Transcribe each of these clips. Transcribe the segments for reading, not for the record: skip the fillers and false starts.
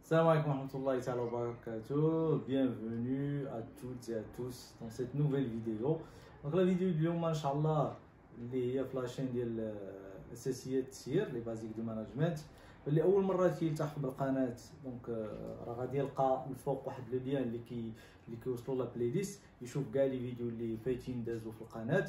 Salam alaikum wa rahmatullahi ta'ala wa barakatuh. Bienvenue à toutes et à tous dans cette nouvelle vidéo. Donc la vidéo de l'homme, Inch'Allah, اللي هي في لاشين ديال اساسيات التسيير لي بازيك دو ماناجمنت. اللي اول مره كيلتحق بالقناه دونك راه غادي يلقى الفوق واحد لو لين اللي كيوصلوا لا بلاي ليست يشوف كاع لي فيديو اللي فايتين دازو في القناه.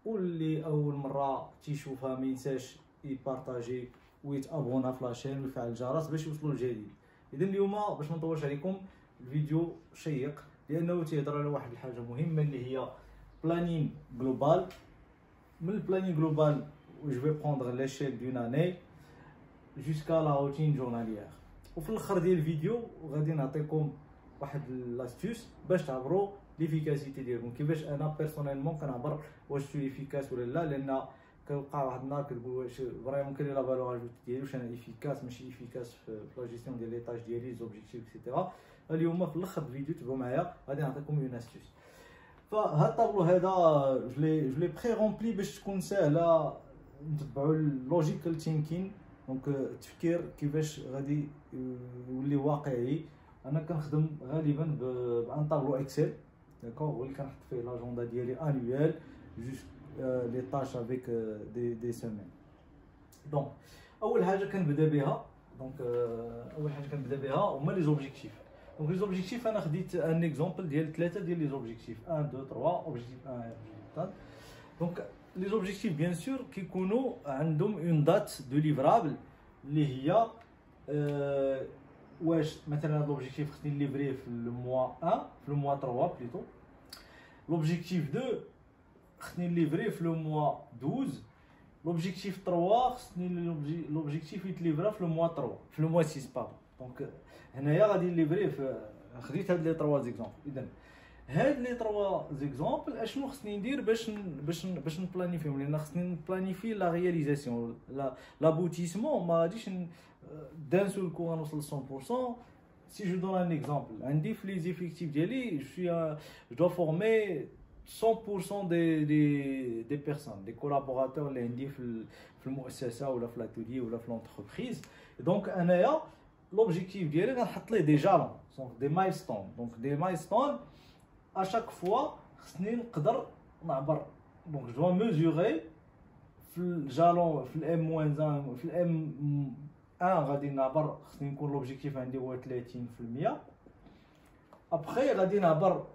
واللي اول مره تيشوفها ما ينساش يبارطاجي ويتابونا في لاشين ويفعل الجرس باش يوصلوا الجديد. اذا اليوم باش ما نطولش عليكم الفيديو شيق لانه تيهضر على واحد الحاجه مهمه اللي هي بلانين جلوبال. من البلانين جلوبال جو في بروندر ليشيل دون اني جوسكا لا روتين جورناليير. وفي الاخر ديال الفيديو غادي نعطيكم واحد لاستيوس باش تعبروا ليفيكاسيتي ديالكم، كيفاش انا بيرسونيلمون كنعبر واش سو ايفيكاس ولا لا. لان كنوقع واحد النهار كتقول واش فريمون كاين لا فالور اجوتي ديالي، واش انا ايفيكاس ماشي ايفيكاس في لا جيستيون ديال لي تاج ديالي زوبجيكتيف اكسيتيرا. اليوم في الاخر الفيديو تبعوا معايا غادي نعطيكم اون استيوس. فهاد الطابلو هذا جو لي بري رومبلي باش تكون ساهله نتبعوا اللوجيكال ثينكين، دونك التفكير كيفاش غادي يولي واقعي. انا كنخدم غالبا بان طابلو اكسل داكوغ، هو اللي كنحط فيه لاجوندا ديالي انويل جوست لي طاش افيك دي سيمين. دونك اول حاجه كنبدا بها هما لي زوبجيكتيف. دونك لي زوبجيكتيف انا خديت ان اكزومبل ديال 3 ديال لي زوبجيكتيف 1 2 3. اوبجيكتيف 1 اوبجيكتيف 4. دونك لي زوبجيكتيف بيان سور كيكونوا عندهم اون دات دو ليفرابل اللي هي واش مثلا هذا لوبجيكتيف خصني نليفريه في الموا 1 في الموا 3 بليتو. لوبجيكتيف 2 خصني نليفريه في لو موا 12. لوبجيكتيف 3 خصني لوبجيكتيف يتليفرا في لو موا 3 في لو موا 6 بابا. دونك هنايا غادي نليفريه في خديت هاد لي 3 زيكزامبل. اذا هاد لي 3 زيكزامبل اشنو خصني ندير باش نبلانيفيهم، لان خصني نبلانيفي لا رياليزاسيون لابوتيسمون. ما غاديش دان سول كو غنوصل 100%. سي جو دون ان اكزامبل، عندي في لي زيفيكتيف ديالي جو دو فورمي 100% des personnes, des collaborateurs اللي عندي في المؤسسه ولا في لاتولي ولا في لونتربريز. دونك انايا لوبجيكتيف ديالي غنحط ليه دي جالون، دونك دي مايلستون. دونك دي مايلستون اشاك فوا خصني نقدر نعبر. دونك جو ميزوري في الجالون في الام موان 1 في الام 1 غادي نعبر خصني نكون لوبجيكتيف عندي هو 30%. ابخي غادي نعبر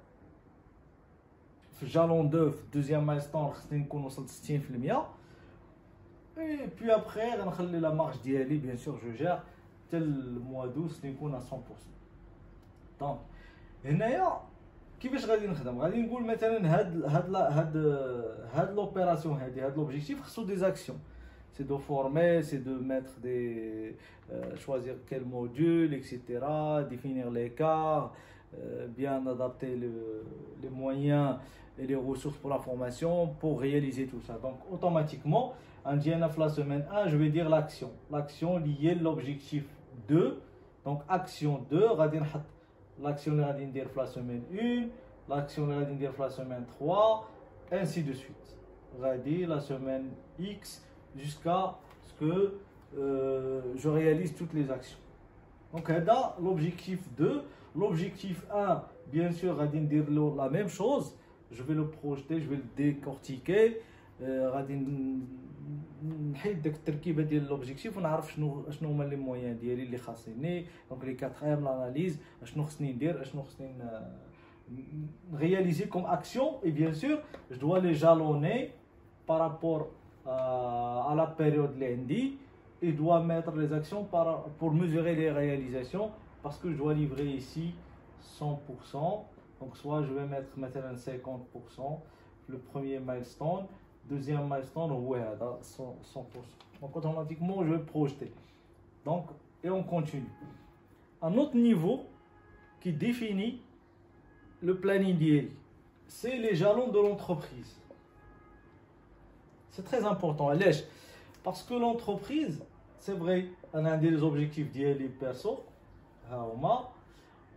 في جالون 2 في الدوزيام مايلستون خصني نكون وصلت 60%. اي بي ابخي غنخلي لا مارج ديالي بيان سور جو جير حتى الموا 12 خصني نكون 100%. دونك هنايا كيفاش غادي نخدم؟ غادي نقول مثلا هاد لوبيراسيون هاد لوبجيكتيف خصو دي زاكسيون. سي دو فورمي، سي دو ميتر دي choisir quel module etc, définir l'écart, bien adapter les moyens et les ressources pour la formation pour réaliser tout ça. Donc automatiquement en la semaine 1 je vais dire l'action liée à l'objectif 2. donc action 2 غادي نحط l'action اللي غادي ندير في la semaine 1, l'action اللي غادي ندير في la semaine 3 ainsi de suite. غادي la semaine X jusqu'à ce que je réalise toutes les actions. Donc هذا l'objectif 2. L'objectif 1 bien sûr غادي ندير له la même chose, je vais le projeter, je vais le décortiquer. غادي نحيد داك التركيبه ديال لوبجيكتيف ونعرف شنو هما لي مويان ديالي اللي خاصني. دونك لي 4 ام لاناليز اشنو خصني ندير اشنو خصني réaliser comme action. et bien sûr je dois les jalonner par rapport à la période اللي عندي. et dois mettre les actions pour mesurer les réalisations parce que je dois livrer ici 100%. donc soit je vais mettre maintenant 50% le premier milestone, deuxième milestone ouais 100%. donc automatiquement je vais projeter. donc et on continue. Un autre niveau qui définit le planning d'IELI, c'est les jalons de l'entreprise. C'est très important. Allez, parce que l'entreprise, c'est vrai, on a des objectifs d'IELI perso,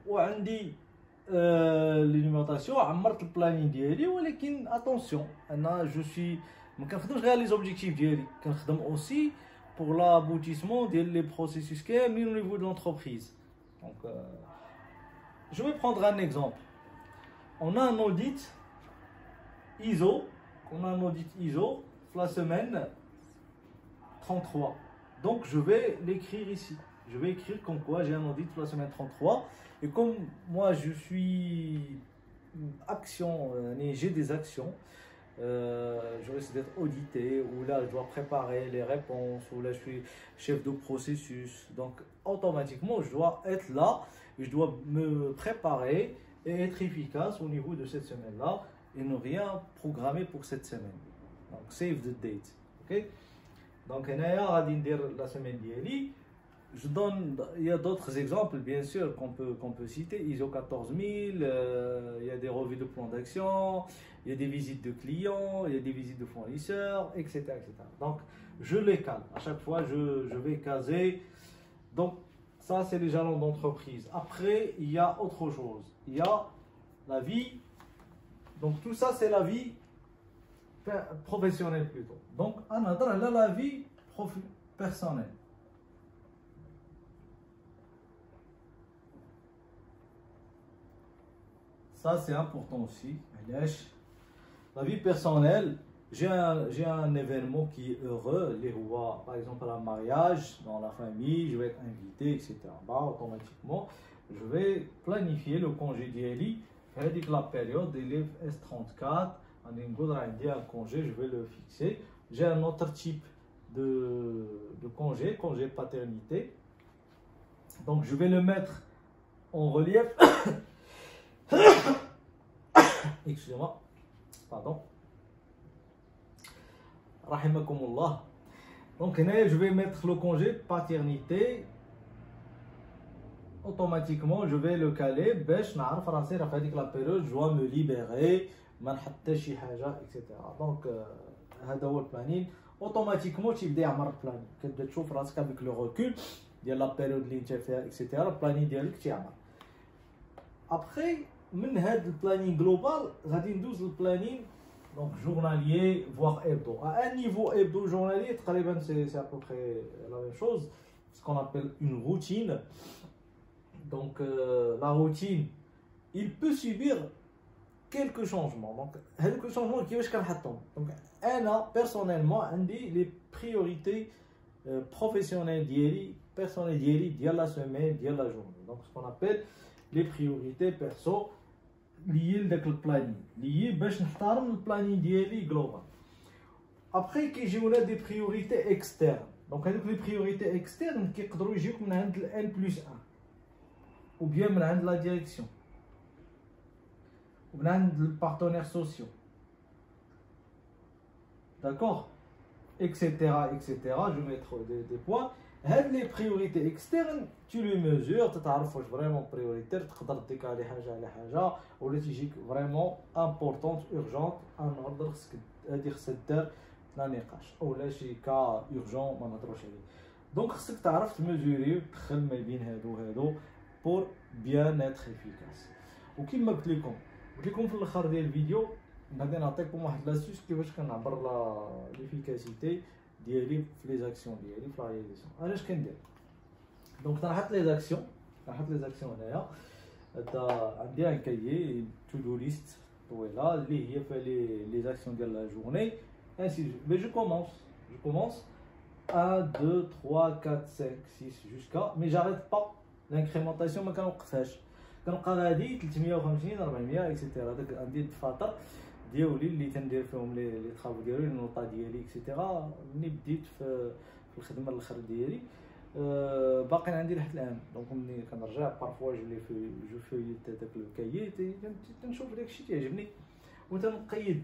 ou on dit l'alimentation, عمرت البلانين ديالي. ولكن attention, انا je suis ما كنخدمش غير les objectifs ديالي، كنخدم aussi pour l'aboutissement des processus كاملين au niveau de l'entreprise. Donc, je vais prendre un exemple. On a un audit ISO, la semaine 33. Donc, je vais l'écrire ici. Je vais écrire comme quoi j'ai un audit pour la semaine 33. Et comme moi, je suis j'ai des actions, je risque d'être audité, ou là, je dois préparer les réponses, ou là, je suis chef de processus. Donc, automatiquement, je dois être là, et je dois me préparer et être efficace au niveau de cette semaine-là, et ne rien programmer pour cette semaine. Donc, save the date. Ok? Donc, la semaine d'hier. Il y a d'autres exemples, bien sûr, qu'on peut citer. ISO 14000, il y a des revues de plan d'action, il y a des visites de clients, il y a des visites de fournisseurs, etc. etc. Donc, je les cale. À chaque fois, je vais caser. Donc, ça, c'est les jalons d'entreprise. Après, il y a autre chose. Il y a la vie. Donc, tout ça, c'est la vie professionnelle plutôt. Donc, on a là la vie personnelle. Ça, c'est important aussi. La vie personnelle, j'ai un événement qui est heureux, les rois, par exemple un mariage, dans la famille, je vais être invité, etc. Bah, automatiquement, je vais planifier le congé d'Eli. Avec la période d'élève S34, un congé, je vais le fixer. J'ai un autre type de congé paternité. Donc, je vais le mettre en relief. Excusez-moi, pardon. Rahimakumullah. Donc, je vais mettre le congé paternité. Automatiquement, je vais le caler. La période, je dois me libérer, etc. Donc, le planning. Automatiquement, tu vas faire le planning. Tu vas voir avec le recul, il y a la période, etc. Le planning, après, le planning global, le planning donc journalier, voire hebdo. À un niveau hebdo journalier, c'est à peu près la même chose, ce qu'on appelle une routine. Donc, la routine, il peut subir quelques changements. Donc, quelques changements qui donc, personnellement, les priorités professionnelles personnelles de la semaine, de la journée. Donc, ce qu'on appelle les priorités perso liées avec le planning. Liées avec le planning global. Après, j'ai des priorités externes. Donc, les priorités externes qui peuvent être de N+1. Ou bien de la direction. Ou bien des partenaires sociaux. D'accord? Etc. etc. Je vais mettre des points. Les priorités externes, tu les mesures, tu sais vraiment prioritaire, tu peux décaler حاجة ou les vraiment importante, urgente, en ordre c'est-à-dire cette la نقاش ou là شي cas urgent ما نهضروش عليه. Donc خصك تعرف تميزوري وتدخل ما بين هادو pour bien être efficace. وكما قلت لكم في الاخر ديال الفيديو غادي نعطيكم واحد لاستيس كيفاش كنعبر ليفيكاسيتي ديالي في لي زاكسيون ديالي في لا رياليزاسيون. انا اش كندير؟ دونك كنحط لي زاكسيون هنايا. عندي ان كايي تو دو ليست طويله اللي هي فيها لي زاكسيون ديال لا جورني ainsi mais je commence 1 2 3 4 5 6 jusqu'à mais j'arrête pas l'incrémentation ما كنوقفهاش كنبقى غادي 350 400 اكسيتيرا. داك عندي الدفاتر ديالي اللي تندير فيهم لي طرافو ديالي النوطا ديالي اكسيتيرا. ملي بديت في الخدمه الاخر ديالي باقي عندي لحد الان. دونك ملي كنرجع بارفوا جو فويت داك الكايي تنشوف داكشي تيعجبني وتنقيد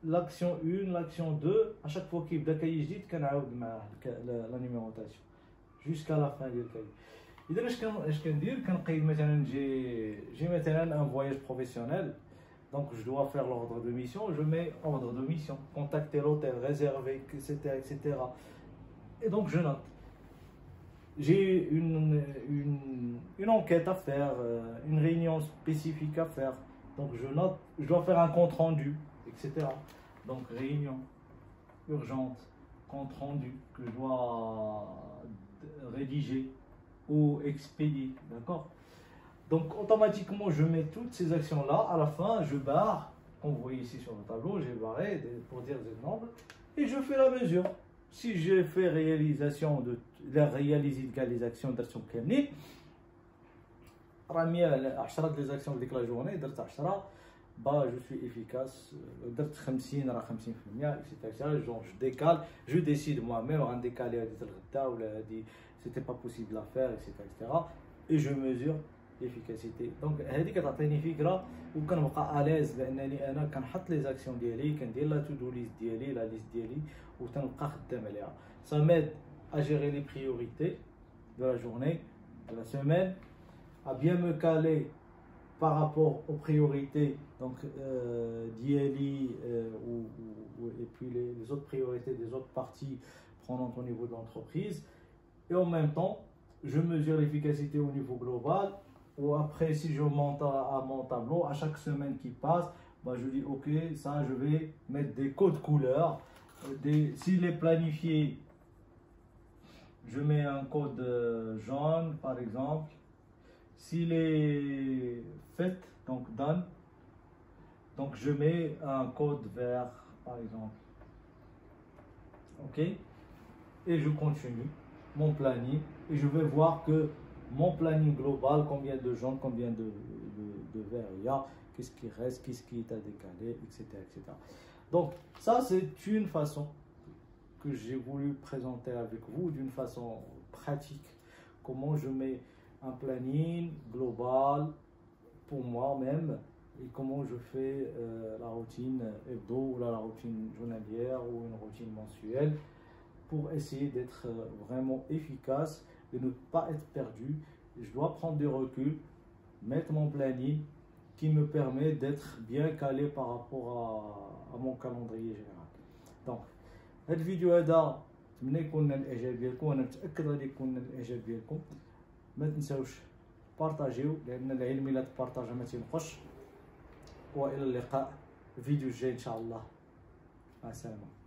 لاكسيون 1 لاكسيون 2 اشاك فوا كيبدا كاي جديد كنعاود معاه لا نيميروطاسيون جوسكا لا فان ديال الكاي. اذا اش كندير كنقيد مثلا جي مثلا ان فواياج بروفيسيونيل. Donc je dois faire l'ordre de mission, je mets ordre de mission, contacter l'hôtel, réserver, etc., etc. Et donc je note. J'ai une enquête à faire, une réunion spécifique à faire. Donc je note, je dois faire un compte rendu, etc. Donc réunion urgente, compte rendu que je dois rédiger. ou expédie, d'accord? Donc automatiquement, je mets toutes ces actions-là. À la fin, je barre, comme vous voyez ici sur le tableau, j'ai barré pour dire des nombres, et je fais la mesure. Si j'ai fait réalisation de la réalisation d'action كاملين راه 10 les actions de la journée درت 10 bah je suis efficace درت 50 راه 50% etc. genre je décale, je décide moi-même غنديكالي هذه الغدا ولا هذه c'était pas possible à faire etc. et je mesure l'efficacité. donc هذه كتعطيني فكره وكنبقى اليز بانني انا كنحط لي زاكسيون ديالي كندير لا تو دو ليست ديالي لا ليست ديالي وتنبقى خدام عليها. ça m'aide à gérer les priorités de la journée, de la semaine, à bien me caler par rapport aux priorités donc d'ILI et puis les autres priorités des autres parties prenantes au niveau de l'entreprise. Et en même temps, je mesure l'efficacité au niveau global. Ou après, si je monte à mon tableau, à chaque semaine qui passe, bah, je dis ok, ça je vais mettre des codes couleurs. S'il est planifié, je mets un code jaune par exemple. S'il est fait, donc done, donc je mets un code vert par exemple. Ok, et je continue mon planning et je vais voir que mon planning global, combien de jaunes, combien de verts il y a, qu'est-ce qui reste, qu'est-ce qui est à décaler, etc. etc. Donc ça c'est une façon que j'ai voulu présenter avec vous d'une façon pratique, comment je mets un planning global pour moi-même et comment je fais la routine hebdo ou la routine journalière ou une routine mensuelle pour essayer d'être vraiment efficace, de ne pas être perdu. Je dois prendre du recul, mettre mon planning qui me permet d'être bien calé par rapport à mon calendrier général. Donc, cette vidéo هذا نتمنى يكون الاعجاب ديالكم وانا متاكد غادي يكون الاعجاب ديالكم. ما تنساوش بارطاجيو لان العلم الا تبارطاجا ما تينقصش. والى اللقاء الفيديو الجاي ان شاء الله. مع السلامه.